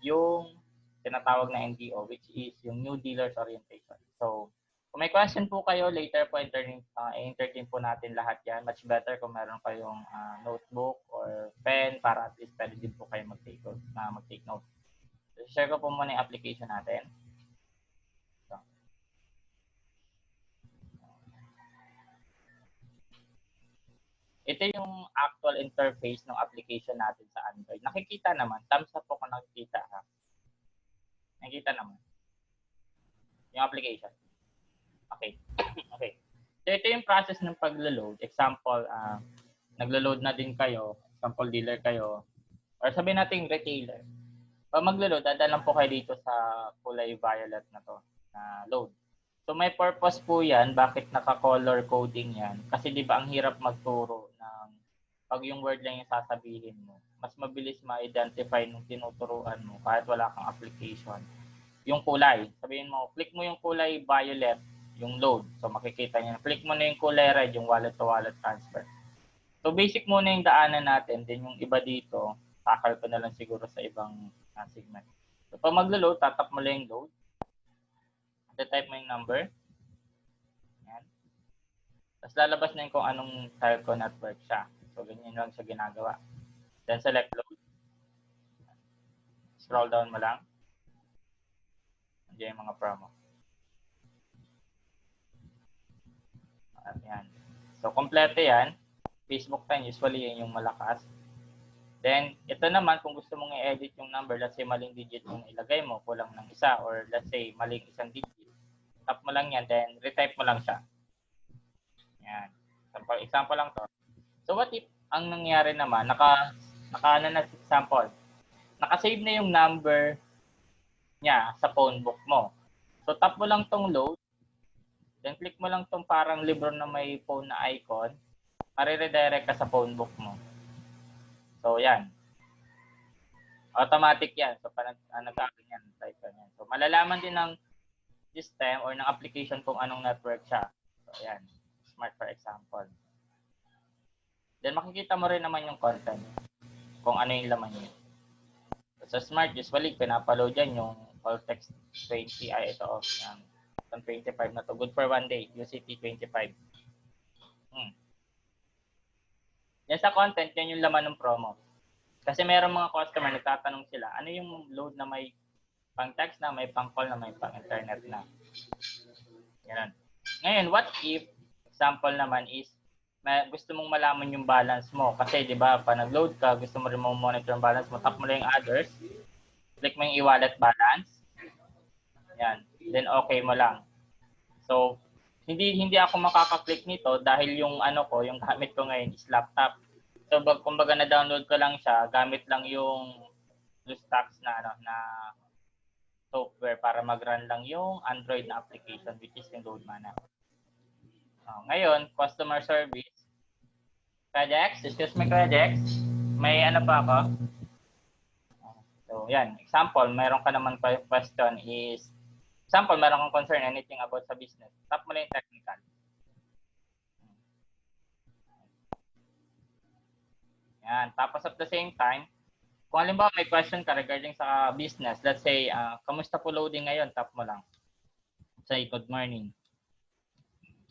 yung tinatawag na NDO, which is yung New Dealers Orientation. So, kung may question po kayo, later po entertain po natin lahat yan. Much better kung meron kayong notebook or pen para at least pwede din po kayo mag-take note. So, share ko po muna yung application natin. Ito yung actual interface ng application natin sa Android. Nakikita naman. Thumbs up po kung nakikita. Ha? Nakikita naman. Yung application. Okay. Okay. So, ito yung process ng paglo-load. Example, naglo-load na din kayo. Example, dealer kayo. Or sabihin natin retailer. Pag maglo-load, dadaan po kayo dito sa kulay violet na to, na load. So, may purpose po yan. Bakit naka-color coding yan? Kasi di ba ang hirap magturo ng pag yung word lang yung sasabihin mo. Mas mabilis ma-identify nung tinuturuan mo kahit wala kang application. Yung kulay. Sabihin mo, click mo yung kulay violet, yung load. So, makikita niyo. Click mo na yung kulay red, yung wallet to wallet transfer. So, basic muna yung daanan natin. Then, yung iba dito, takal ko na lang siguro sa ibang segment. So, pag maglo-load, tatap mo lang yung load. Type mo yung number. Yan. Tapos lalabas na yung kung anong telco network siya. So, ganyan lang siya ginagawa. Then, select load. Scroll down mo lang. Diyan yung mga promo. Yan. So, kompleto yan. Facebook time, usually yan yung malakas. Then, ito naman, kung gusto mong i-edit yung number, let's say maling digit yung ilagay mo, kulang ng isa, or let's say maling isang digit, tap mo lang yan, then retype mo lang siya. Yan. Example lang to. So, what if ang nangyari naman, naka-ano na example, naka-save na yung number niya sa phone book mo. So, tap mo lang tong load, then click mo lang tong parang libro na may phone na icon, mariredirect ka sa phone book mo. So, yan. Automatic yan. So, parang nagkaganyan, type ka yan. So, malalaman din ng system or ng application kung anong network siya. So, yan. Smart for example. Then, makikita mo rin naman yung content. Kung ano yung laman niya. So, sa Smart, usually, pinapaload yan yung all text 20. Ito, yan. 25 na to. Good for one day. UCT 25. Yan sa content, yan yung laman ng promo. Kasi mayroong mga customer, nagtatanong sila, ano yung load na may pang text na, may pang call na, may pang internet na. Yan. Ngayon, what if, example naman is, gusto mong malaman yung balance mo. Kasi, di ba, pa nag-load ka, gusto mo rin monitor yung balance mo, tap mo lang yung others, click mo yung e-wallet balance. Yan. Then, okay mo lang. So, hindi ako makaka-click nito dahil yung yung gamit ko ngayon is laptop. So, kumbaga na-download ko lang siya, gamit lang yung BlueStacks na software para mag-run lang yung Android na application, which is yung Loadmana. Ngayon, customer service. Kajex, excuse me Kajex. May ano pa ako? So, yan. Example, meron ka naman question is, example, meron kang concern anything about sa business. Tap mo lang yung technical. Yan. Tapos at the same time, kung halimbawa may question ka regarding sa business, let's say, kamusta po loading ngayon? Tap mo lang. Say, good morning.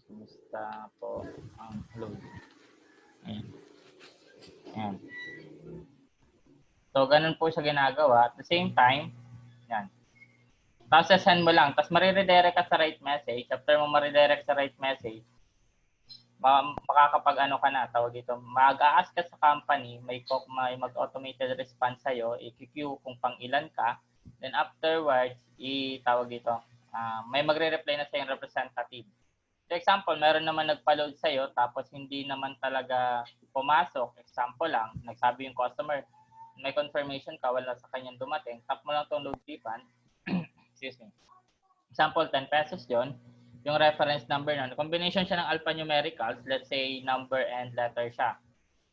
Kamusta po ang loading? Ayan. Ayan. So, ganun po siya ginagawa. At the same time, yan. Tapos send mo lang. Tapos mariredirect ka sa right message. After mo mariredirect sa right message, makakapag-ano ka na, tawag dito, mag-a-ask ka sa company, may mag-automated response sa'yo, i-queue kung pang ilan ka, then afterwards, tawag dito, may magre-reply na sa yung representative. So example, meron naman nagpa-load sa'yo, tapos hindi naman talaga pumasok, example lang, nagsabi yung customer, may confirmation ka, wala sa kanyang dumating, tap mo lang itong load refund, excuse me. Example, 10 pesos yon. Yung reference number nun, combination siya ng alphanumericals, let's say number and letter siya.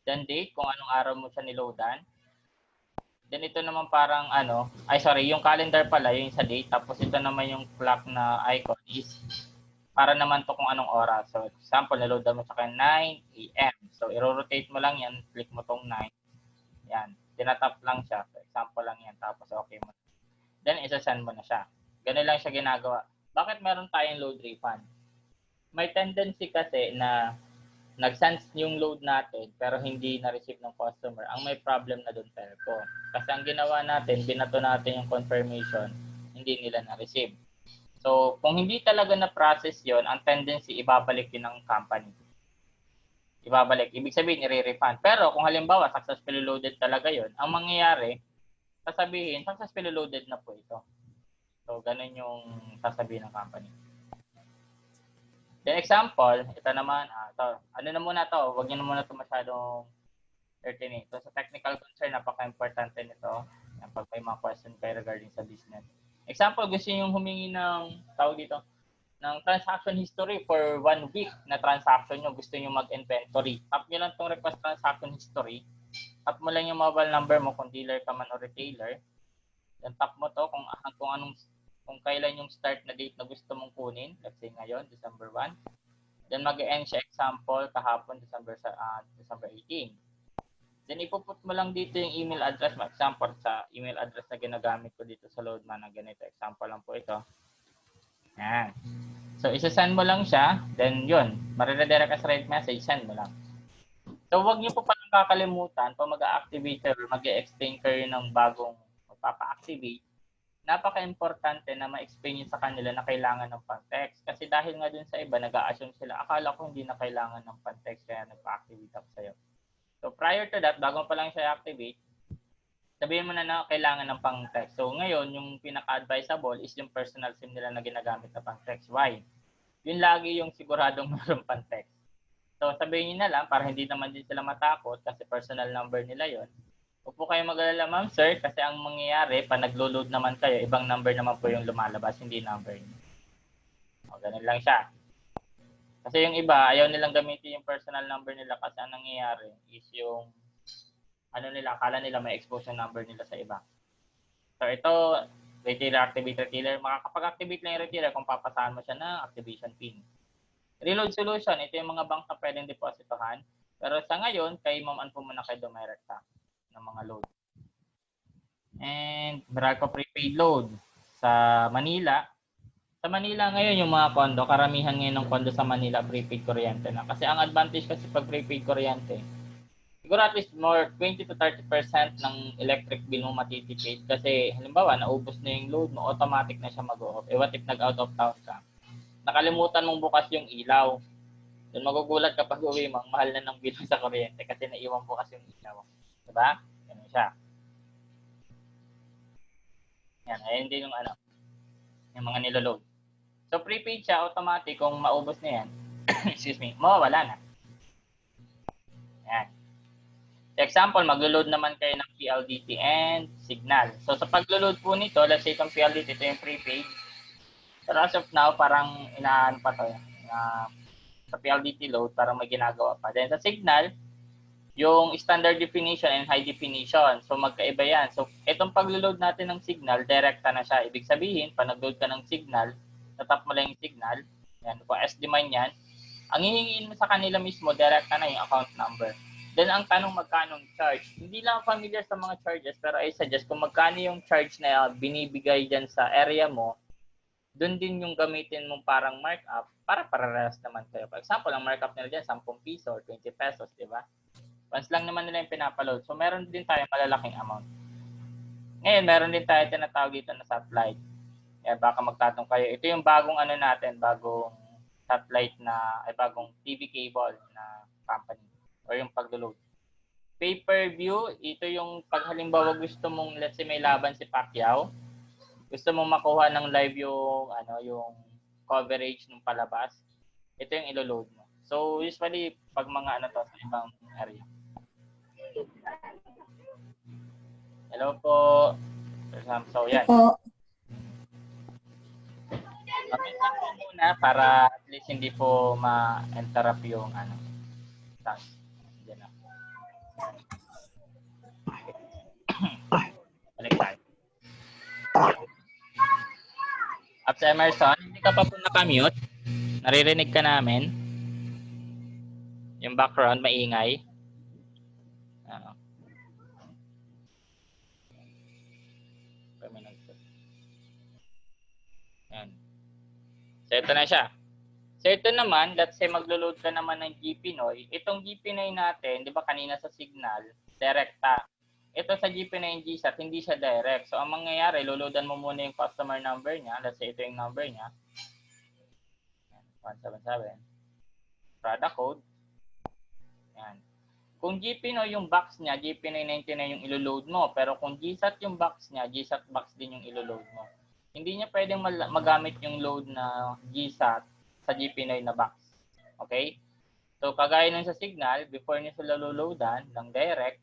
Then date, kung anong araw mo siya niloadan. Then ito naman parang yung calendar pala, yung sa date. Tapos ito naman yung clock na icon is para naman to kung anong oras. So example, niloadan mo sa 9 AM. So i-rotate mo lang yan, click mo tong 9. Yan. tinatap lang siya. For example lang yan. Tapos okay mo. Then, isa-send mo na siya. Ganun lang siya ginagawa. Bakit meron tayong load refund? May tendency kasi na nag-send yung load natin pero hindi na-receive ng customer. Ang may problem na doon telco. Kasi ang ginawa natin, binato natin yung confirmation, hindi nila na-receive. So, kung hindi talaga na-process yon, ang tendency, ibabalik din ng company. Ibabalik. Ibig sabihin, i-refund. Pero kung halimbawa, successfully loaded talaga yon, ang mangyayari, sasabihin, successfully loaded na po ito. So, ganun yung sasabihin ng company. The example, ito naman, ano na muna to, huwag nyo na muna ito masyadong pertinent. So, sa technical concern, napaka-importante nito. Yan, pag may mga question kayo regarding sa business. Example, gusto nyo humingi ng, tawag dito, ng transaction history for 1 week na transaction nyo, gusto nyo mag-inventory. Tap nyo lang itong request transaction history. Tap mo lang yung mobile number mo kung dealer ka man o retailer. Then tap mo to kung kailan yung start na date na gusto mong kunin. Let's say ngayon, December 1. Then mag-end siya example kahapon, December 18. Then ipuput mo lang dito yung email address mo. Example sa email address na ginagamit ko dito sa Loadman na ganito. Example lang po ito. Yan. So, isa-send mo lang siya. Then yun, mariredirect ka sa right message, send mo lang. So, huwag niyo po palang kakalimutan pag mag-a-activate or mag-e-explain kayo ng bagong magpapa-activate. Napaka-importante na ma-explain nyo sa kanila na kailangan ng pan-text. Kasi dahil nga dun sa iba, nag-a-assume sila, akala ko hindi na kailangan ng pan-text kaya nagpa-activate ako sa'yo. So prior to that, bago pa lang siya activate, sabihin mo na kailangan ng pang-text. So ngayon, yung pinaka-advisable is yung personal SIM nila na ginagamit na pang-text. Why? Yun lagi yung siguradong mayroong pang-text. So sabihin nyo na lang, para hindi naman din sila matakot kasi personal number nila yon. Huwag po kayo mag-alala, ma'am, sir, kasi ang mangyayari, pag naglo-load naman kayo, ibang number naman po yung lumalabas, hindi number niyo. O, ganun lang siya. Kasi yung iba, ayaw nilang gamitin yung personal number nila kasi ang nangyayari is yung, akala nila may expose yung number nila sa iba. So, ito, retailer, activate, retailer. Makakapag-activate lang yung retailer kung papasahan mo siya ng activation pin. Reload solution, ito yung mga bank na pwedeng depositohan. Pero sa ngayon, kay Ma'am po muna kayo dumirekta ng mga load. And Meralco prepaid load sa Manila. Sa Manila ngayon yung mga kondo, karamihan ngayon ng kondo sa Manila prepaid kuryente na. Kasi ang advantage kasi pag prepaid kuryente, siguro at least more 20 to 30% ng electric bill mo matitipid. Kasi halimbawa, naubos na yung load mo, automatic na siya mag-off. What if nag-out of town ka? Nakalimutan mong bukas yung ilaw. Doon magugulat kapag uwi mo, mahal na ng bill sa kuryente kasi naiwan bukas yung ilaw. Diba? Ganun siya. Yan, ayun din yung yung mga niloload. So prepaid siya, automatic kung maubos na yan, excuse me, mawawala na. Yan. Example, maglo-load naman kayo ng PLDT and Signal. So sa paglo-load po nito, let's say itong PLDT, ito yung prepaid. Pero as of now, parang inaan pa to. Sa PLDT load, parang may ginagawa pa. Then sa Signal, yung standard definition and high definition. So magkaiba yan. So itong paglo-load natin ng Signal, direkta na siya. Ibig sabihin, pag nag-load ka ng Signal, tatap mo lang yung Signal, yan, kung SD man yan, ang hihingiin mo sa kanila mismo, direkta na yung account number. Then ang tanong, magkano charge? Hindi lang familiar sa mga charges, pero I suggest kung magkano yung charge na binibigay dyan sa area mo, doon din yung gamitin mong parang markup para parehas naman kayo. For example, ang markup nila dyan, 10 piso or 20 pesos, di ba? Once lang naman nila yung pinapaload. So, meron din tayo malalaking amount. Ngayon, meron din tayo tinatawag dito na satellite. Kaya baka magtatong kayo. Ito yung bagong natin, bagong satellite bagong TV cable na company or yung pag-load. Pay-per-view, ito yung pag halimbawa gusto mong, let's say may laban si Pacquiao, gusto mong makuha ng live yung, yung coverage ng palabas, ito yung ilo-load mo. So, usually, pag mga sa ibang area. Hello po. So, yan. Pag-isip po muna para at least hindi po ma-interrupt yung task. Diyan na. Balik tayo. At sa Emerson, hindi ka pa po nakamute? Naririnig ka namin? Yung background, maingay? Yan. So, ito na siya. So, ito naman, let's say maglo-load ka naman ng GPNoy. Itong GPNoy natin, di ba kanina sa signal, direkta. Ito sa GPNoy GSAT, hindi siya direct. So, ang mangyayari, loloadan mo muna yung customer number niya. Let's say ito yung number niya. 177. Product code. Yan. Kung GPNoy yung box niya, GPNoy 99 yung ilo-load mo. Pero kung GSAT yung box niya, GSAT box din yung ilo-load mo. Hindi niya pwedeng magamit yung load na GSAT sa GPNoy na box. Okay? So, kagaya nun sa signal, before niyo sila loloadan ng direct,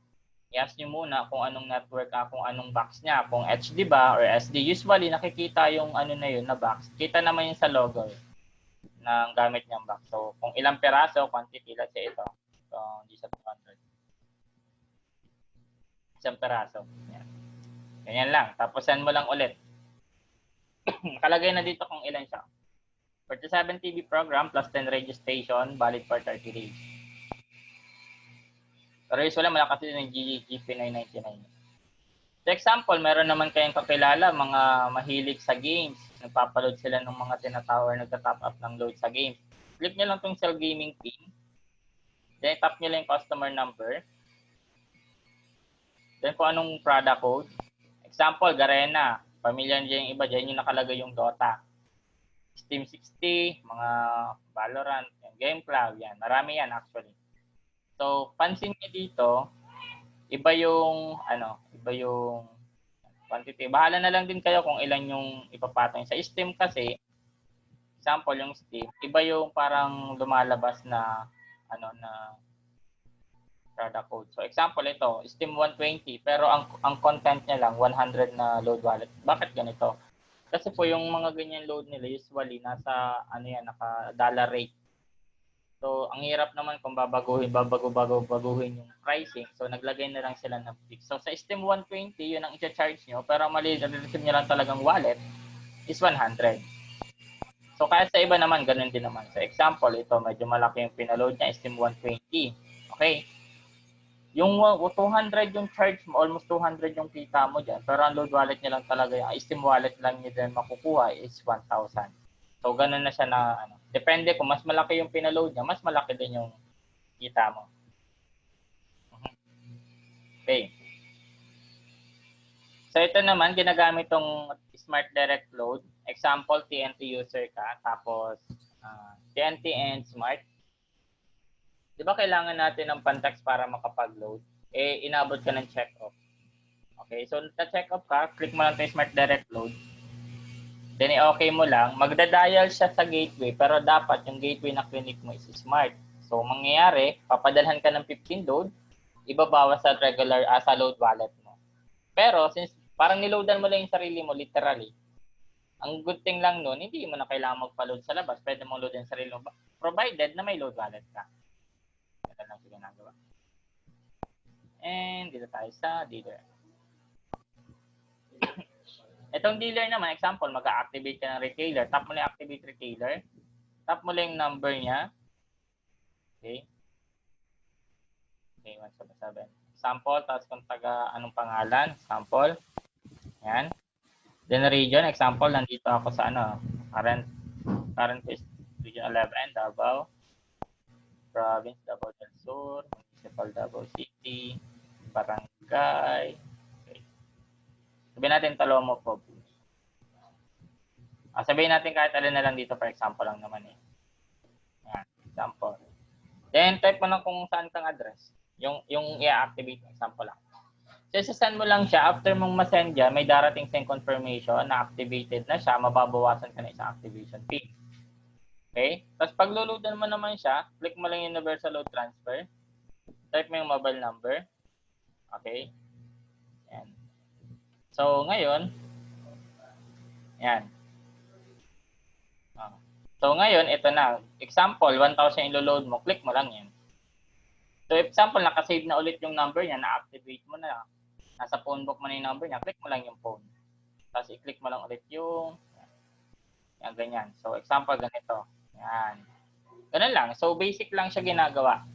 i-ask niyo muna kung anong network, kung anong box niya, kung HD ba or SD. Usually, nakikita yung ano na yun na box. Kita naman yun sa logo ng gamit niyang box. So, kung ilang peraso, quantity, let's say ito. So, GSAT 200. Isang peraso. Yan. Ganyan lang. Tapos send mo lang ulit. Nakalagay na dito kung ilan siya. 47 TV program plus 10 registration, valid for 30 days. Pero usually malakas din yung GP999. So example, meron naman kayong kakilala, mga mahilig sa games. Nagpapaload sila ng mga tinatawag, nagta-top up ng load sa games. Click nyo lang itong Cell Gaming pin. Then tap nyo lang yung customer number. Then kung anong product code. Example, Garena. Pamilya nyo yung iba, dyan yung nakalagay yung Dota. Steam 60, mga Valorant, Game Cloud, yan. Marami yan actually. So, pansin niyo dito, iba yung quantity. Bahala na lang din kayo kung ilan yung ipapatong. Sa Steam kasi, example yung Steam, iba yung parang lumalabas na product code. So, example ito, Steam 120, pero ang content niya lang 100 na load wallet. Bakit ganito? Kasi po yung mga ganyan load nila usually nasa naka-dollar rate. So, ang hirap naman kung babaguhin yung pricing. So, naglagay na lang sila ng fix. So, sa Steam 120, yun ang i-charge nyo. Pero mali-receive nyo lang talagang wallet is 100. So, kaya sa iba naman, ganun din naman. So, example, ito, medyo malaki yung pinaload niya, Steam 120. Okay? Yung 200 yung charge mo, almost 200 yung kita mo dyan. Pero ang load wallet niya lang talaga, yung Steam wallet lang niya din makukuha is 1,000. So, ganun na siya na, depende kung mas malaki yung pinaload niya, mas malaki din yung kita mo. Okay. So, ito naman, ginagamit tong Smart Direct Load. Example, TNT user ka, tapos TNT and Smart. Di ba kailangan natin ng pantax para makapag-load? Inabot ka ng check-off. Okay, so na-check-off ka, click mo lang ito yung Smart Direct Load. Then i-okay mo lang. Magda-dial siya sa gateway, pero dapat yung gateway na clinic mo is Smart. So, mangyayari, papadalhan ka ng 15 load, ibabawas sa regular sa load wallet mo. Pero, since parang niloadan mo lang yung sarili mo, literally, ang good thing lang nun, hindi mo na kailangan magpa-load sa labas. Pwede mong load yung sarili mo, provided na may load wallet ka. Ito lang siya ginagawa. And dito tayo sa dealer. Itong dealer naman, example, mag-activate ka ng retailer. Tap mo lang activate retailer. Tap mo lang yung number niya. Okay. Okay, 177. Sample, tapos kung anong pangalan. Sample. Yan. Then region, example, nandito ako sa current is region 11, Davao. Province, Davao del Sur. Municipal, Davao City. Barangay. Okay. Sabihin natin Talomo Province. Sabihin natin kahit alin na lang dito, for example lang naman eh. Yan, example. Then, type mo lang kung saan kang address. Yung i-activate, example lang. So, sasend mo lang siya. After mong masend dyan, may darating send confirmation na activated na siya, mababawasan ka na isang activation fee. Okay? Tapos, pag luludan mo naman siya, click mo lang yung universal load transfer. Type mo yung mobile number. Okay? Yan. So, ngayon, yan. So, ngayon, ito na. Example, 1,000 ilo-load mo. Click mo lang yan. So, example, nakasave na ulit yung number niya, na-activate mo na. Nasa phone book mo na yung number niya, click mo lang yung phone. Tapos, i-click mo lang ulit yung, yan, ganyan. So, example, ganito. Yan. Ganun lang. So, basic lang siya ginagawa.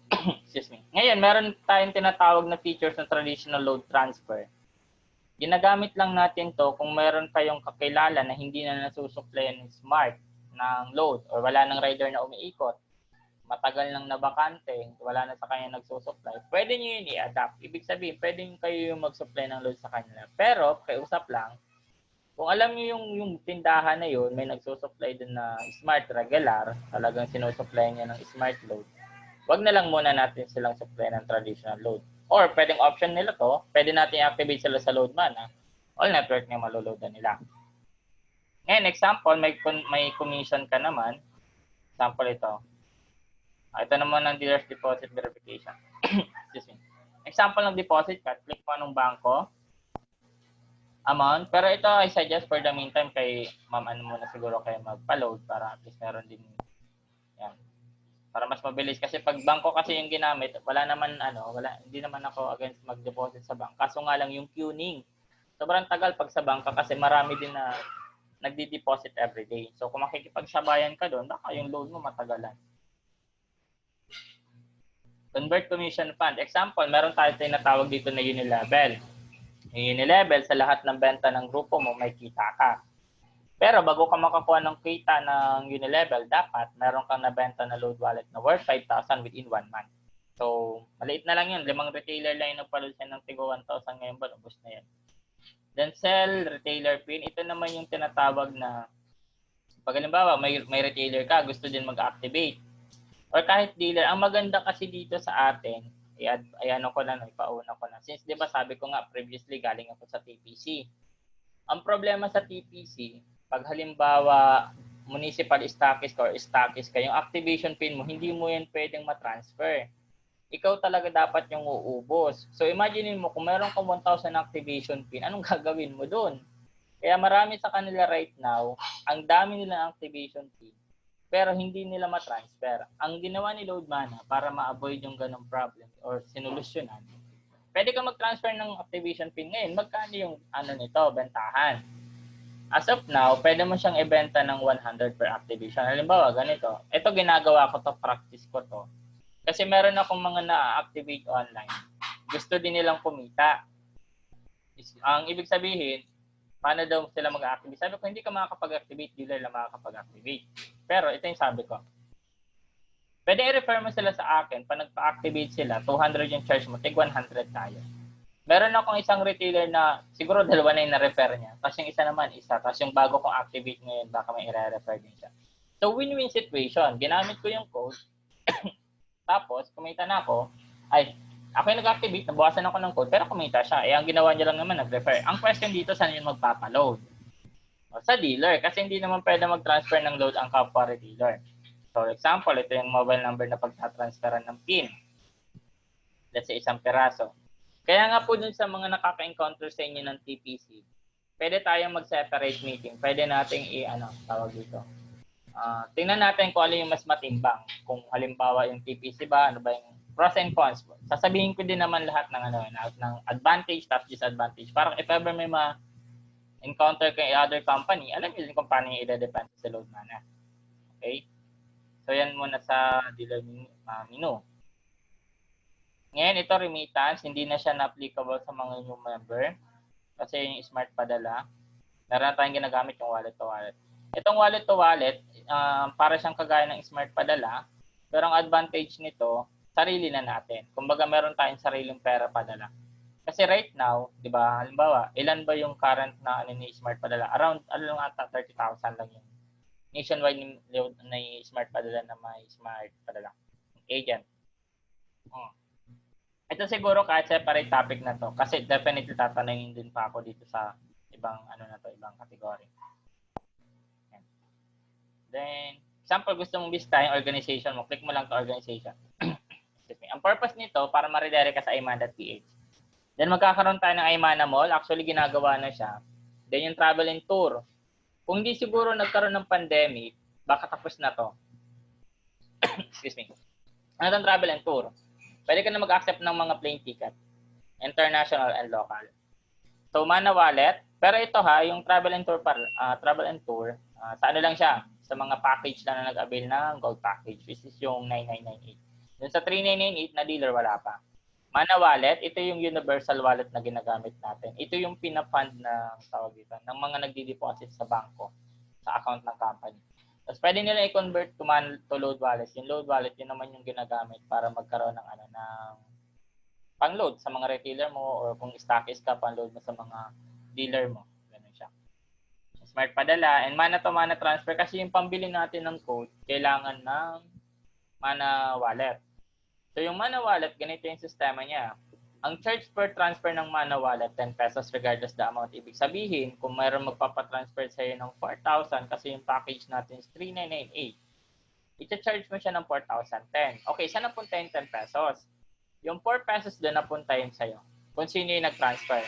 Excuse me. Ngayon, meron tayong tinatawag na features ng traditional load transfer. Ginagamit lang natin to kung meron kayong kakilala na hindi na nasusupply ng smart ng load or wala ng rider na umiikot, matagal nang nabakante, wala na sa kanya nagsusupply, pwede nyo yun i-adapt. Ibig sabihin, pwede kayo yung mag-supply ng load sa kanila. Pero, pakiusap lang, kung alam nyo yung tindahan na yun, may nagsusupply din na smart regular, talagang sinusupply niya ng smart load, wag na lang muna natin silang supply ng traditional load. Or pwedeng option nila to, pwede natin i-activate sila sa load mana, all network na maloloadan nila. Ngayon, example, may commission ka naman. Example ito. Ito naman ang dealer's deposit verification. Excuse me. Example ng deposit ka, click mo anong bangko, amount. Pero ito, I suggest for the meantime kay ma'am, ano muna siguro kayo magpa-load para at least meron din yan. Para mas mabilis kasi pag bangko kasi yung ginamit, wala naman hindi naman ako against mag-deposit sa bank. Kaso nga lang yung queuing. Sobrang tagal pag sa bangka kasi marami din na nagdi-deposit every day. So kung makikipagsabayan ka doon, baka yung load mo matagalan. Convert commission fund. Example, meron tayo tinatawag dito na unilevel. Yung unilevel, sa lahat ng benta ng grupo mo, may kita ka. Pero bago ka makakuha ng kita ng unilevel, dapat meron kang nabenta na load wallet na worth 5,000 within 1 month. So, maliit na lang yun. 5 retailer lang yung nagpaload siya ng tigo 1,000 ngayon ba? Ubus na yan. Then sell, retailer pin. Ito naman yung tinatawag na pag halimbawa, may retailer ka, gusto din mag-activate. Or kahit dealer, ang maganda kasi dito sa atin, ipauna ko na. Since di ba sabi ko nga previously galing ako sa TPC. Ang problema sa TPC, pag halimbawa municipal stockist or stockist ka, yung activation pin mo, hindi mo yan pwedeng matransfer. Ikaw talaga dapat yung uubos. So imagine mo, kung meron kang 1,000 activation pin, anong gagawin mo doon? Kaya marami sa kanila right now, ang dami nilang activation pin, pero hindi nila matransfer. Ang ginawa ni Load Mana para ma-avoid yung ganong problem or sinolusyonan, pwede ka mag-transfer ng activation pin ngayon. Magkano yung nito, bentahan? As of now, pwede mo siyang ibenta ng 100 per activation. Halimbawa, ganito. Ito ginagawa ko to, practice ko to. Kasi meron akong mga na-activate online. Gusto din nilang kumita. Ang ibig sabihin, paano daw sila mag-activate? Sabi ko, hindi ka makakapag-activate, dealer lang makakapag-activate. Pero ito yung sabi ko. Pwede i-refer mo sila sa akin. Pag nagpa-activate sila, 200 yung charge mo, tig 100 tayo. Meron akong isang retailer na siguro dalawa na yung na-refer niya. Tapos yung isa naman, isa. Tapos yung bago kong activate ngayon, baka may i-refer din siya. So, win-win situation. Ginamit ko yung code. Tapos, kumita na ako. Ako yung nag-activate, nabawasan ako ng code, pero kumita siya. Ang ginawa niya lang naman, nag-refer. Ang question dito, saan yun magpapaload? Sa dealer, kasi hindi naman pwede mag-transfer ng load ang kapwa retailer. So, example, ito yung mobile number na pagtatransferan ng PIN. Let's say, 1 peraso. Kaya nga po dun sa mga nakaka-encounter sa inyo ng TPC, pwede tayong mag-separate meeting. Pwede nating tawag dito. Tingnan natin kung ano yung mas matimbang. Kung halimbawa yung TPC ba, ano ba yung pros and cons. Sasabihin ko din naman lahat ng advantage tapos disadvantage. Parang if ever may encounter kay other company, alam niyo din kung paano yung i-depend sa Load Mana. Okay? So yan muna sa dealer menu. Ngayon ito remittance, hindi na siya na-applicable sa mga new member kasi yung smart padala. Meron na tayong ginagamit yung wallet to wallet. Itong wallet to wallet, para siyang kagaya ng smart padala, pero ang advantage nito, sarili na natin. Kumbaga meron tayong sariling pera padala. Kasi right now, di ba, halimbawa, ilan ba yung current na ni smart padala? Around, 30,000 lang yung nationwide na smart padala na may smart padala. Agent. Ito siguro kahit separate topic na to, kasi definitely tatanungin din pa ako dito sa ibang ibang category. Then, example, gusto mong bistahin organization mo, click mo lang to organization. Ang purpose nito, para ma-redirect ka sa iman.ph. Then, magkakaroon tayo ng Imana Mall. Actually, ginagawa na siya. Then, yung travel and tour. Kung hindi siguro nagkaroon ng pandemic, baka tapos na to. Excuse me. Ano itong travel and tour? Pwede ka na mag-accept ng mga plane ticket. International and local. So, Mana Wallet. Pero ito yung travel and tour, sa ano lang siya? Sa mga package na nag-avail ng gold package, which is yung 9998. Dun sa 3998 na dealer, wala pa. Mana Wallet, ito yung universal wallet na ginagamit natin. Ito yung pinafund na tawag dito, ng mga nagdi-deposit sa bangko, sa account ng company. Tapos pwede nila i-convert to load wallet. Yung load wallet, yun naman yung ginagamit para magkaroon ng ng pang-load sa mga retailer mo or kung stockist ka, pang-load mo sa mga dealer mo. Ganun siya. Smart padala and mana to mana transfer kasi yung pambili natin ng code, kailangan ng Mana Wallet. So yung Mana Wallet, ganito yung sistema niya. Ang charge per transfer ng Mana Wallet, 10 pesos regardless the amount. Ibig sabihin, kung mayroon magpapatransfer sa'yo ng 4,000 kasi yung package natin is 3,998, i-charge mo siya ng 4,010. Okay, saan napunta yung 10 pesos? Yung 4 pesos doon napunta yun sa'yo. Kung sino yung nag-transfer.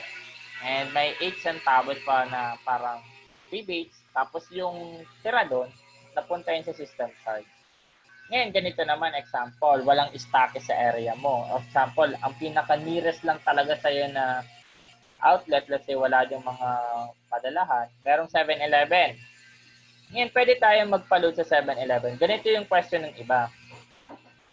And may 8 centavos pa na parang rebates. Tapos yung tira doon, napunta yun sa system charge. Ngayon, ganito naman, example, walang stock sa area mo. Example, ang pinaka-nearest lang talaga sa'yo na outlet, let's say wala yung mga padalahan, merong 7-Eleven. Ngayon, pwede tayo magpa-load sa 7-Eleven. Ganito yung question ng iba.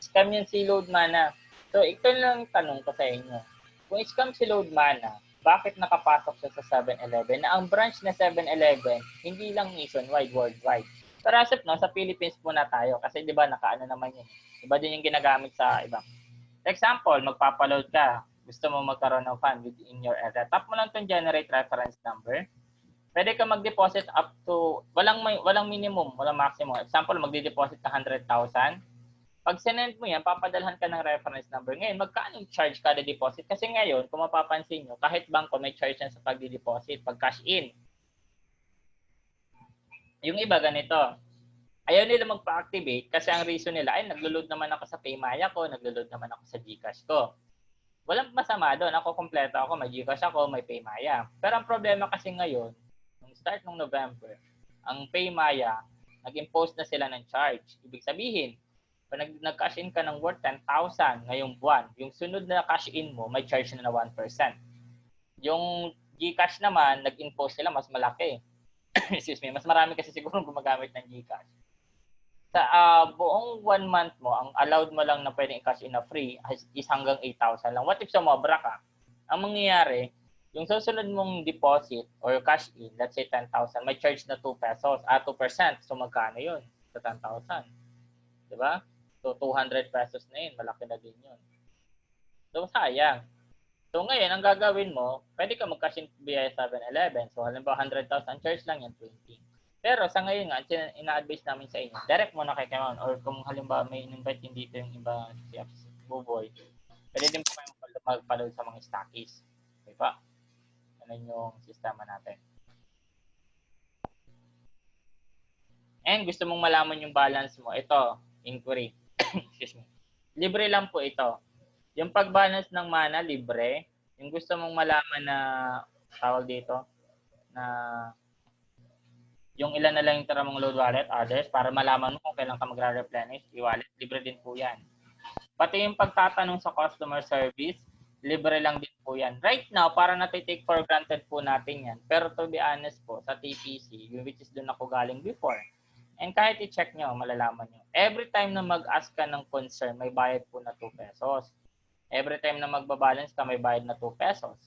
Scam yung si Load Mana. So, ito lang tanong ko sa inyo. Kung scam si Load Mana, bakit nakapasok siya sa 7-Eleven na ang branch na 7-Eleven, hindi lang nationwide, worldwide? Pero as of now, sa Philippines muna tayo kasi di ba nakaano naman yun. Iba din yung ginagamit sa iba. For example, magpapaload ka. Gusto mo magkaroon ng fund within your area. Tap mo lang itong generate reference number. Pwede ka mag-deposit up to, walang minimum, walang maximum. Example, magde-deposit ka 100,000. Pag sinend mo yan, papadalhan ka ng reference number. Ngayon, magkano charge kada deposit? Kasi ngayon, kung mapapansin nyo, kahit bangko may charge yan sa pag-deposit, pag cash in. Yung iba ganito, ayaw nila magpa-activate kasi ang reason nila ay naglo-load naman ako sa Paymaya ko, naglo-load naman ako sa GCash ko. Walang masama doon, ako kompleto ako, may GCash ako, may Paymaya. Pero ang problema kasi ngayon, nung start ng November, ang Paymaya, nag-impose na sila ng charge. Ibig sabihin, pag nag-cash in ka ng worth 10,000 ngayong buwan, yung sunod na cash in mo, may charge na 1%. Yung GCash naman, nag-impose sila mas malaki. Excuse me, mas marami kasi siguro gumagamit ng GCash. Sa buong 1 month mo, ang allowed mo lang na pwedeng i-cash in na free is hanggang 8,000 lang. What if sumobra ka? Ang mangyayari, yung susunod mong deposit or cash in, let's say 10,000, may charge na 2 pesos, 2%. So magkano yun sa 10,000? Diba? So 200 pesos na yun, malaki na din yun. So sayang. So ngayon, ang gagawin mo, pwede ka mag-cash in via 7-Eleven. So halimbawa 100,000, charge lang yan 20. Pero sa ngayon nga, ina-advise namin sa inyo, direct mo na kay Kemon or kung halimbawa may invite din dito yung iba si Buboy, pwede din po kayong magpa-load sa mga stockies. Okay pa? Ano yung sistema natin. And gusto mong malaman yung balance mo, ito, inquiry. Excuse me. Libre lang po ito. Yung pag-balance ng mana, libre. Yung gusto mong malaman na, tawag dito, na yung ilan na lang yung tara mong load wallet, others, para malaman mo kung kailan ka magre-replenish, i-wallet, libre din po yan. Pati yung pagtatanong sa customer service, libre lang din po yan. Right now, para natitake for granted po natin yan. Pero to be honest po, sa TPC, which is doon ako galing before, and kahit i-check nyo, malalaman nyo. Every time na mag-ask ka ng concern, may bayad po na 2 pesos. Every time na magbabalance ka, may bayad na 2 pesos.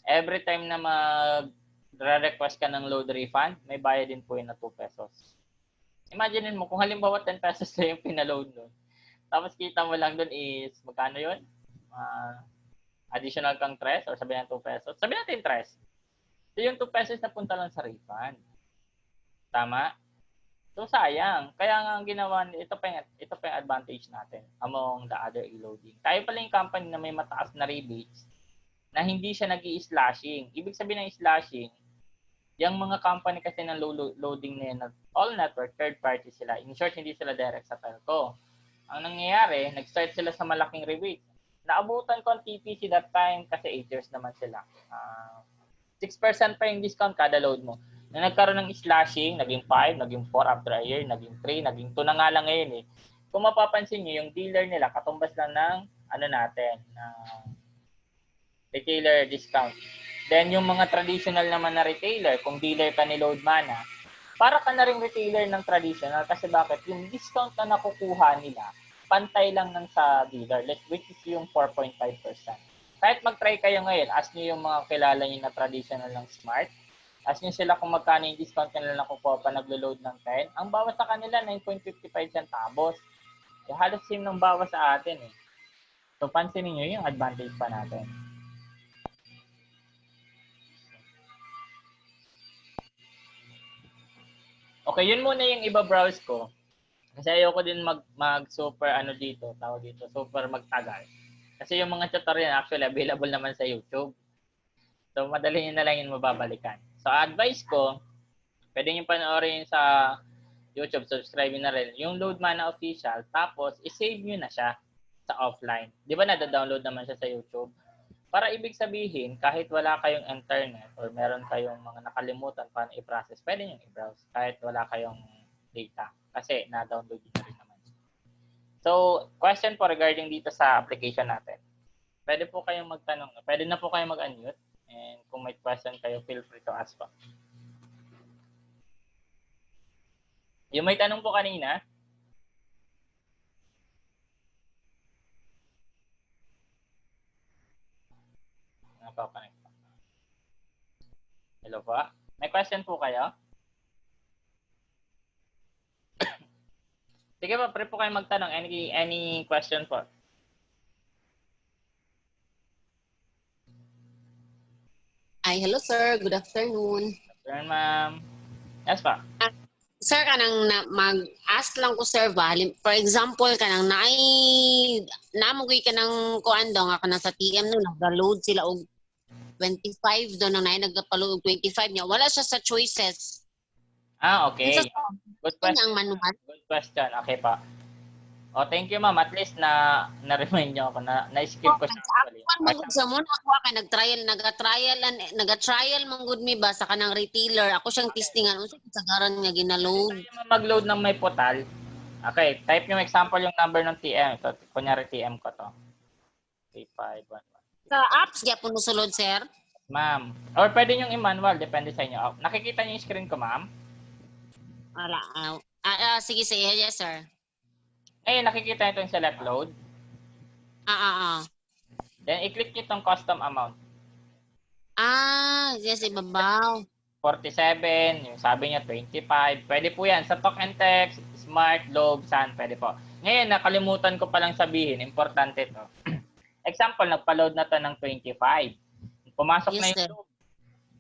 Every time na mag-request ka ng load refund, may bayad din po yun na 2 pesos. Imagine mo, kung halimbawa 10 pesos na yung pinaload nun, tapos kita mo lang dun is, magkano yun? Additional kang tres, or sabihin ng 2 pesos. Sabihin natin tres. So yung 2 pesos na punta lang sa refund. Tama? So sayang. Kaya nga ang ginawa, ito pa yung advantage natin among the other e-loading. Tayo pala yung company na may mataas na rebates na hindi siya nag-i-slashing. Ibig sabihin ng slashing, yung mga company kasi ng loading na yun, all network, third party sila. In short, hindi sila direct sa telco. Ang nangyayari, nag-start sila sa malaking rebate. Naabutan ko ang TPC that time kasi 8 years naman sila. 6% pa yung discount kada load mo. Na nagkaroon ng slashing, naging 5, naging 4 after a year, naging 3, naging 2 na nga lang ngayon eh. Kung mapapansin nyo, yung dealer nila, katumbas lang ng, retailer discount. Then, yung mga traditional naman na retailer, kung dealer ka ni Load Mana, para ka na rin retailer ng traditional kasi bakit? Yung discount na nakukuha nila, pantay lang ng sa dealer, which is yung 4.5%. kahit mag-try kayo ngayon, ask nyo yung mga kilala nyo na traditional ng Smart. Ask nyo sila kung magkano yung discount nila nakukuha pa naglo-load ng 10. Ang bawas sa kanila, 9.55 centavos. Eh, halos same ng bawas sa atin eh. So, pansinin nyo yung advantage pa natin. Okay, yun muna yung iba-browse ko. Kasi ayoko din mag-super ano dito, tawag dito, super magtagal. Kasi yung mga tutorial actually available naman sa YouTube. So, madali nyo na lang yun mababalikan. So, advice ko, pwede nyo panoorin sa YouTube, subscribe na rin. Yung Loadmana Official, tapos i-save nyo na siya sa offline. Di ba nada-download naman siya sa YouTube? Para ibig sabihin, kahit wala kayong internet or meron kayong mga nakalimutan paano i-process, pwede nyo i-browse kahit wala kayong data. Kasi na-download nyo na rin naman. So, question po regarding dito sa application natin. Pwede po kayong magtanong. Pwede na po kayong mag-unmute. And kung may question kayo, feel free to ask po. Yung may tanong po kanina, napapanik po. Hello po. May question po kayo? Sige po, pwede po kayo magtanong. Any question po? Ay, hello sir. Good afternoon. Good afternoon, ma'am. Yes pa. Sir, kanang mag-ask lang ko sir ba, for example, kanang namugoy ka ng kuan daw nga kanang sa TM no, nag-load sila og 25 daw nang nagpa-load og 25 niya. Wala siya sa choices. Okay. Good question. Ang manual. Good question. Okay pa. Oh, thank you ma'am. At least na-remind niyo ako na-skip ko siya actually. Ako sa muna ako kay nag-trial man gud mi ba sa kanang retailer. Ako siyang testingan unsa sa garan nga ginaload. Mag-load ng may portal. Okay, type yung example yung number ng TM. Ito, kunyari TM ko to. 3511. Sa apps gyapon mo sulod sir? Ma'am. Or pwede yung i-manual, depende sa inyo. Nakikita niyo yung screen ko, ma'am? Wala. Sige sir. Yes sir. Ngayon, nakikita niyo itong select load. Then, i-click niyo itong custom amount. Yes, ibabaw. 47, yung sabi niya 25. Pwede po yan. Sa Talk and Text, Smart, Globe, Sun, pwede po. Ngayon, nakalimutan ko palang sabihin. Importante to. Example, nagpa-load na to ng 25. Pumasok na yung load.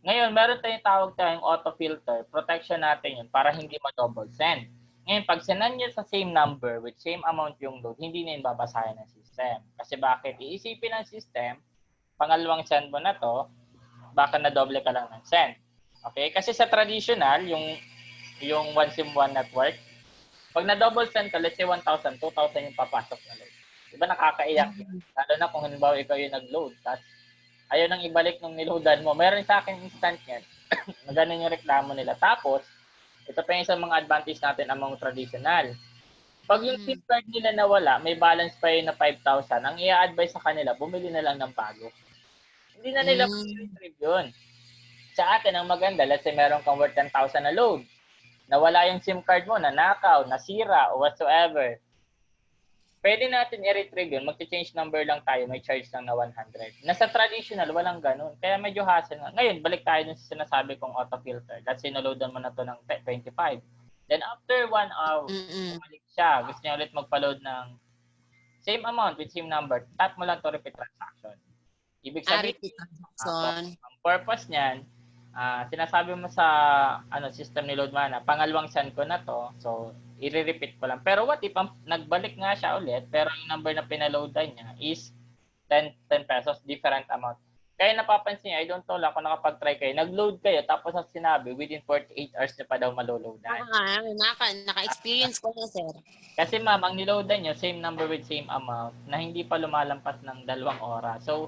Ngayon, meron tayong auto-filter. Protection natin yun para hindi ma-double send. Ngayon, pag sinan nyo sa same number with same amount yung load, hindi na yun babasahin ng system. Kasi bakit? Iisipin ng system, pangalawang send mo na to, baka na-double ka lang ng send. Okay? Kasi sa traditional, yung one SIM one network, pag na-double send ka, let's say 1,000, 2,000 yung papasok na load. Diba nakakaiyak yun? Lalo na kung halimbawa ikaw yung nag-load, tapos ayaw nang ibalik nung niloadan mo. Meron sa akin instant yan. na ganun yung reklamo nila. Tapos, ito pa yung isang mga advantage natin among traditional. Pag yung SIM card nila nawala, may balance pa yun na 5,000, ang i-advise sa kanila, bumili na lang ng bago. Hindi na nila retrieve yun. Sa atin, ang maganda, let's say meron kang worth 10,000 na load, nawala yung SIM card mo, nanakaw, nasira, o whatsoever, pwede natin i-retrieve yun. Mag-change number lang tayo, may charge lang na 100. Nasa traditional, walang ganun. Kaya medyo hassle nga. Ngayon, balik tayo dun sa sinasabi kong auto-filter. That's sinaloadan mo na to ng 25. Then after 1 hour, bumalik siya. Gusto niya ulit magpa-load ng same amount with same number. Tap mo lang to repeat transaction. Ibig sabihin, ang purpose niyan, sinasabi mo sa system ni Loadmana, pangalawang send ko na to, so i-repeat ko lang. Pero what if nagbalik nga siya ulit, pero yung number na pinaloadan niya is 10 pesos, different amount. Kaya napapansin niya, I don't know lang kung nakapag-try kayo, nag-load kayo, tapos ang sinabi, within 48 hours na pa daw maloloadan. Naka-experience ko na, sir. Kasi ma'am, ang niloadan nyo, same number with same amount, na hindi pa lumalampas ng 2 oras. So,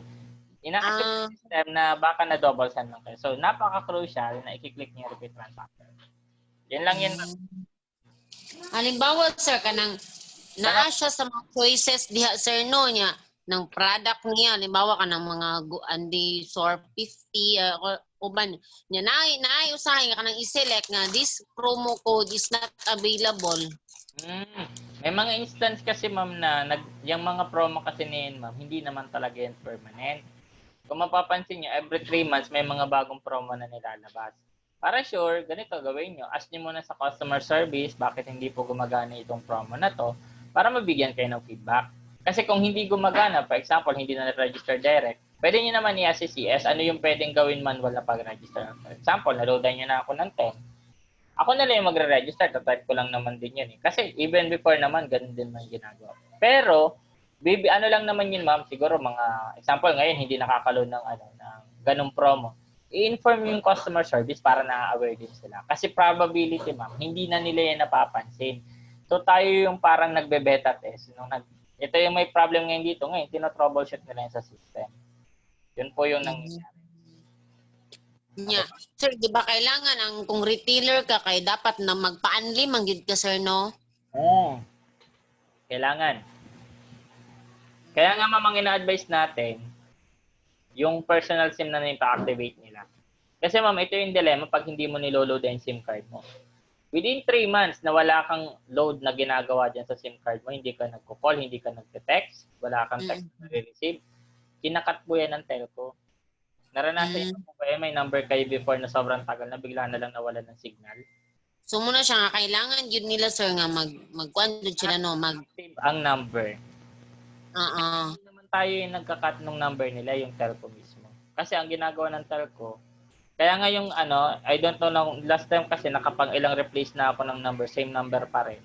ina-assume system na baka na double send lang kayo. So, napaka-crucial na i-click niyo repeat transaction. Yan lang yun. Halimbawa, sir, kanang naa siya sa mga choices diha, sir, no, niya, ng product niya. Halimbawa ka ng mga Andi SOR 50, uban. Niya, naay usahin ka nang i-select nga, this promo code is not available. May mga instance kasi, ma'am, na yung mga promo kasi niyan, ma'am, hindi naman talaga yan permanent. Kung mapapansin nyo, every 3 months may mga bagong promo na nilalabas. Para sure, ganito gawin nyo. Ask nyo muna sa customer service bakit hindi po gumagana itong promo na to para mabigyan kayo ng feedback. Kasi kung hindi gumagana, for example, hindi na register direct, pwede nyo naman i-ask si CS ano yung pwedeng gawin manual na pag-register. For example, narodan nyo na ako ng 10. Ako na lang yung magre-register, tatype ko lang naman din yun eh. Kasi even before naman, ganun din man ginagawa. Pero, ano lang naman yun ma'am, siguro mga, example ngayon, hindi nakakaload ng, ng ganung promo. I-inform yung customer service para na-aware din sila. Kasi probability ma'am, hindi na nila yan napapansin. So tayo yung parang nagbe-beta test. Ito yung may problem ngayon dito, ngayon, tino-troubleshoot nila yan sa system. Yun po yung nangyayari. Yeah. Sir, di ba kailangan ang kung retailer ka kay dapat na magpa-unli manggid ka sir no? Kailangan. Kaya nga mamang ina-advise natin yung personal SIM na ipa-activate nila. Kasi ma'am, ito yung dilemma pag hindi mo niloload yung SIM card mo. Within 3 months na wala kang load na ginagawa dyan sa SIM card mo, hindi ka nagko-call, hindi ka nagte-text, wala kang text na re-receive, kinakat po yan ng telco. Naranasan niyo po ba may number kayo before na sobrang tagal na bigla na lang nawalan ng signal? So muna siya nga kailangan yun nila sir nga magkuan sila no save ang number. Hindi naman tayo yung nagka-cut ng number nila, yung telco mismo. Kasi ang ginagawa ng telco, kaya nga yung I don't know, last time kasi nakapang ilang replace na ako ng number, same number pa rin.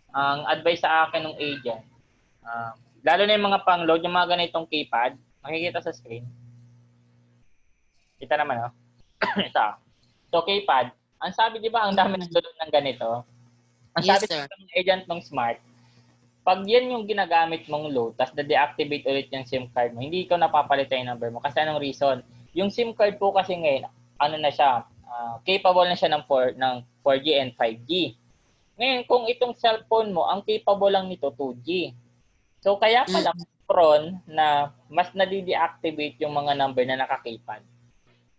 Ang advice sa akin ng agent, lalo na yung mga pang-load, yung mga ganitong keypad, makikita sa screen. Kita naman, no? Ito. So, keypad. Ang sabi, di ba, ang dami nagload ng ganito? Ang sabi ng agent ng Smart, pag yan yung ginagamit mong load, tapos na-deactivate ulit yung SIM card mo, hindi ikaw napapalitan yung number mo. Kasi anong reason? Yung SIM card po kasi ngayon, na siya, capable na siya ng 4G and 5G. Ngayon, kung itong cellphone mo, ang capable lang nito 2G. So, kaya pala prone na mas nadi-deactivate yung mga number na naka-keypad.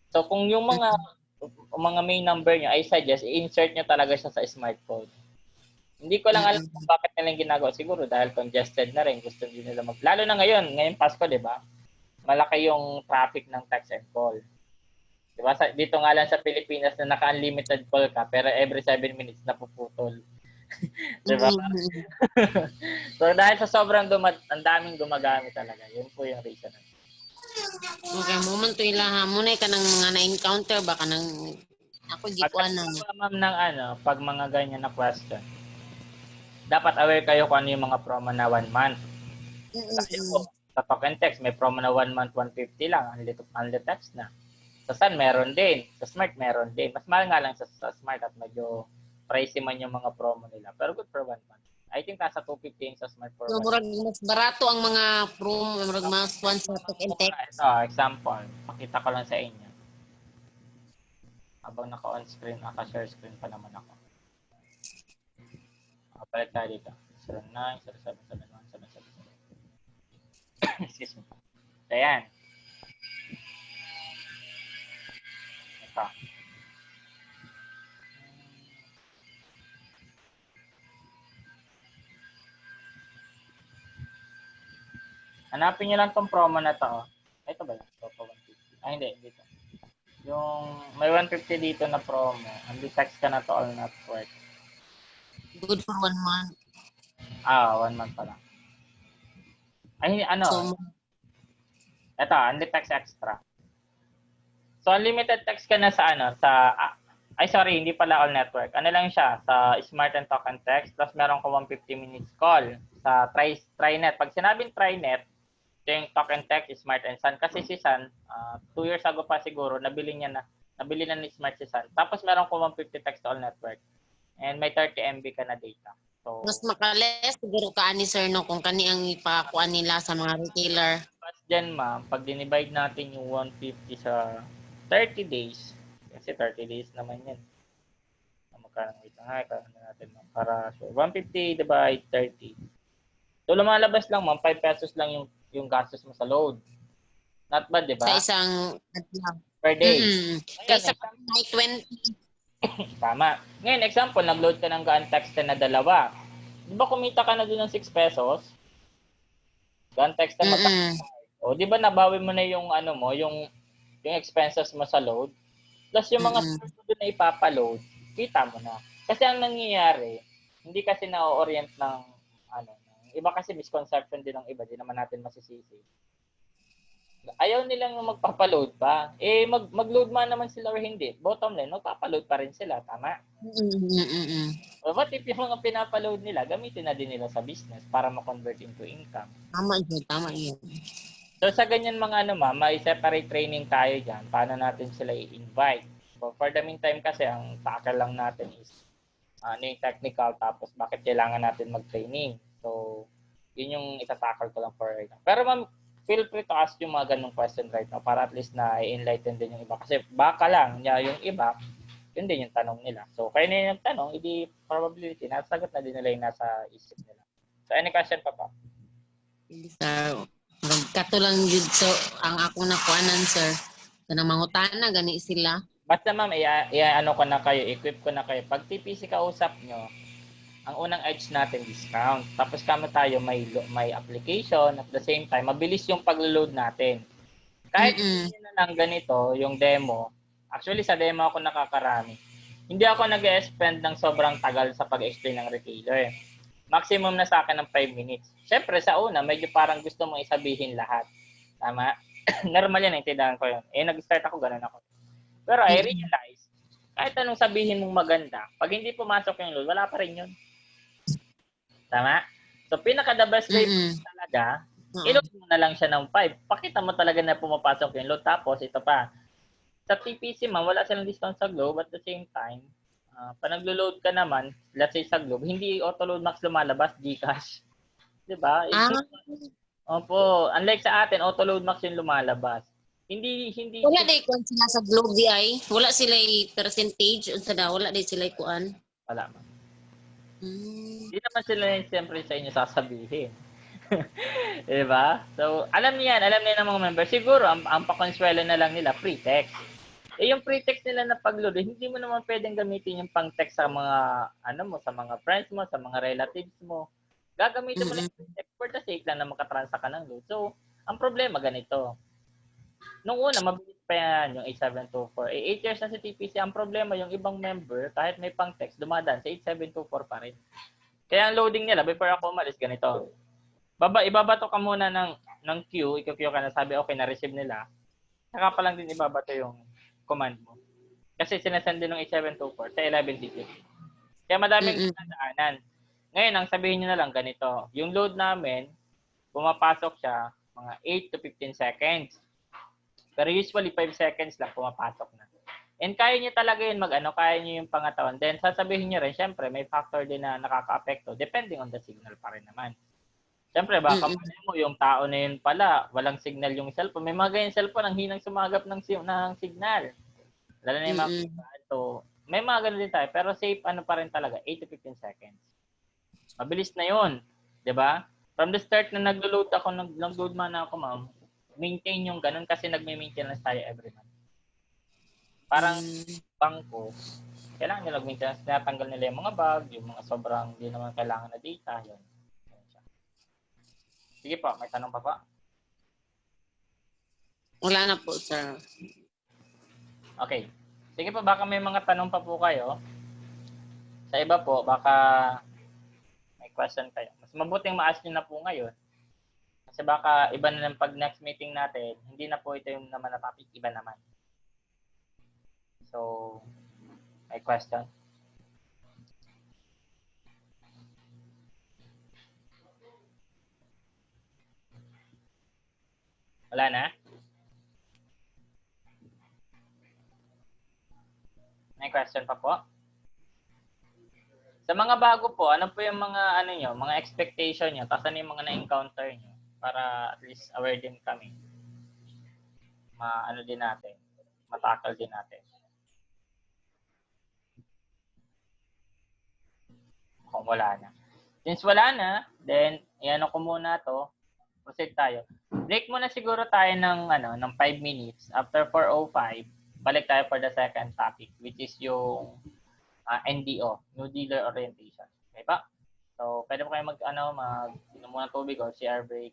So, kung yung mga main number nyo, I suggest, i-insert nyo talaga siya sa smartphone. Hindi ko lang alam kung bakit nilang ginagawa. Siguro dahil congested na rin. Gusto nila lalo na ngayon Pasko, di ba? Malaki yung traffic ng text and call. Di ba? Dito nga lang sa Pilipinas na naka-unlimited call ka, pero every 7 minutes napuputol. Di ba? So, dahil sa sobrang ang daming gumagamit talaga. Yun po yung reason. Okay, moment to ilaha muna ka ng mga na-encounter baka nang ako gikuan na. Ma'am ng pag mga ganyan na question. Dapat aware kayo kung ano yung mga promo na 1 month. Sa talk and text, may promo na 1 month, 150 lang. Unli text na. Sa Sun, meron din. Sa Smart, meron din. Mas mahal nga lang sa Smart at medyo pricey man yung mga promo nila. Pero good for 1 month. I think nasa 250 yung sa Smart for 1 month. Mas barato ang mga promo, mas one sa talk and text. Ito, example. Pakita ko lang sa inyo. Habang naka-on screen, naka-share screen pa naman ako. Balik tayo dito. 09, 0771, 777. Excuse me. So, ayan. Ito. Hanapin nyo lang tong promo na to. Ito ba yan? Ito po 150. Hindi. Dito. Yung may 150 dito na promo. Text ka na to all network. Good for 1 month. 1 month pa lang. Ito, text extra. So, unlimited text ka na sa hindi pala all network. Lang siya, sa Smart and Talk and Text, plus meron ko 150 minutes call sa TriNet. Pag sinabing TriNet, ito yung Talk and Text, Smart and Sun. Kasi si Sun, 2 years ago pa siguro, nabili na ni Smart si Sun. Tapos meron ko 150 text all network. And may 30 MB ka na data. So, mas makales siguro ka ni sir no kung kani ang ipakuan nila sa mga retailer. Mas dyan ma'am, pag dinivide natin yung 150 sa 30 days, kasi 30 days naman yan. Magkano natin para sure. 150 divide 30. So lumalabas lang ma'am, 5 pesos lang yung gastos mo sa load. Not bad, di ba? Sa isang per day. Kaysa may 20. Tama. Ngayon, example, nag-load ka ng gaan text na 2. Di ba kumita ka na doon ng 6 pesos? Gaan text na O, di ba nabawi mo na yung ano mo, yung expenses mo sa load, plus yung mga Mm-mm. susunod na ipapaload, kita mo na. Kasi ang nangyayari, hindi kasi na-orient ng ano, iba kasi misconception din ng iba, di naman natin masisisi. Ayaw nilang magpapaload pa. Eh, mag-load man naman sila or hindi. Bottom line, magpapaload pa rin sila. Tama? Mm-mm. O what if yung mga pinapaload nila, gamitin na din nila sa business para ma-convert into income? Tama yun. So sa ganyan mga ano may separate training tayo dyan. Paano natin sila i-invite? So for the meantime kasi, ang tackle lang natin is ano yung technical, tapos bakit kailangan natin mag-training. So yun yung itatakal ko lang for right now. Pero ma'am, feel free to ask yung mga ganong question right now para at least na i-enlighten din yung iba. Kasi baka lang yung iba, yun din yung tanong nila. So kayo na yung tanong, hindi probability, nasagot na din nila yung nasa isip nila. So any question pa pa? Sir, kato lang yun. So, ang akong nakuanan, sir, kanang mangutana, gani sila. Basta ma'am, ano ko na kayo, equip ko na kayo. Pag TPC kausap nyo, ang unang edge natin discount. Tapos kamo tayo may application, at the same time mabilis yung paglo-load natin. Kahit Mm-mm. na lang ganito yung demo. Actually sa demo ako nakakarami. Hindi ako nag-spend ng sobrang tagal sa pag-explain ng retailer. Maximum na sa akin ng 5 minutes. Syempre sa una, medyo parang gusto mong isabihin lahat. Tama? Normal yan, naintindihan ko yun. Nag-start ako, ganun ako. Pero I realize, kahit anong sabihin mong maganda, pag hindi pumasok yung load, wala pa rin yun. Tama? So, pinaka-the best way talaga, i-load mo na lang siya ng 5. Pakita mo talaga na pumapasok yung load. Tapos, ito pa, sa TPC man, wala silang discount sa Globe. At the same time, pag naglo-load ka naman, let's say sa Globe, hindi auto-load max lumalabas, Gcash. Diba? Opo. Unlike sa atin, auto-load max yung lumalabas. Hindi Wala day kuan sila sa Globe di ay. Wala sila percentage unsa na wala day sila kuan. wala. Hindi naman sila siyempre sa inyo sasabihin. Diba? So, alam niyan ng mga members. Siguro, ang pakonsuelo na lang nila, free text. Yung free text nila na pagload, hindi mo naman pwedeng gamitin yung pang text sa mga, sa mga friends mo, sa mga relatives mo. Gagamitin mo lang yung free text for the sake lang na makatransa ka ng load. So, ang problema ganito. Nung una, mabilis pa yan yung 8724. 8 years na si TPC. Ang problema, yung ibang member, kahit may pang text, dumadaan sa 8724 pa rin. Kaya ang loading nila, before ako umalis, ganito. Ibabato ka muna ng queue, i-queue ka na, sabi okay, na-receive nila. Saka pa lang din ibabato yung command mo. Kasi sinasend din ng 8724 sa 11 digits. Kaya madaming nadaanan. Ngayon, ang sabihin nyo na lang ganito, yung load namin, pumapasok siya mga 8 to 15 seconds. Pero usually 5 seconds lang pumapasok na. And kaya niyo talaga yun kaya niyo yung pangatawan. Then sasabihin niyo rin, syempre may factor din na nakaka-apekto depending on the signal pa rin naman. Syempre baka mo yung tao na yun pala, walang signal yung cellphone. May mga ganyan cellphone ang hinang sumagap ng signal. Lalo na yung mga so, may mga ganun din tayo. Pero safe pa rin talaga, 8 to 15 seconds. Mabilis na yun. 'Di ba? From the start na naglo-load ako, nag-load man ako, ma'am, maintain yung ganun kasi nagme-maintenance tayo every month. Parang bangko, kailangan nila mag-maintenance, natanggal nila yung mga bug, yung mga sobrang hindi naman kailangan na data, yun. Sige po, may tanong pa po? Wala na po, sir. Okay. Sige po, baka may mga tanong pa po kayo. Sa iba po, baka may question kayo. Mas mabuting ma-ask nyo na po ngayon. Kasi baka iba na lang pag next meeting natin, hindi na po ito yung naman na topic, iba naman. So, may question? Wala na? May question pa po? Sa mga bago po, ano po yung mga mga expectation nyo, tapos ano yung mga na-encounter nyo para at least aware din kami. Din natin, matakal din natin. Kung wala na. Since wala na, then iano ko muna to. Proceed tayo. Break muna siguro tayo ng 5 minutes. After 4:05, balik tayo for the second topic, which is yung NDO, New Dealer Orientation. Okay ba? So, pwede po kayo inom muna tubig or CR break.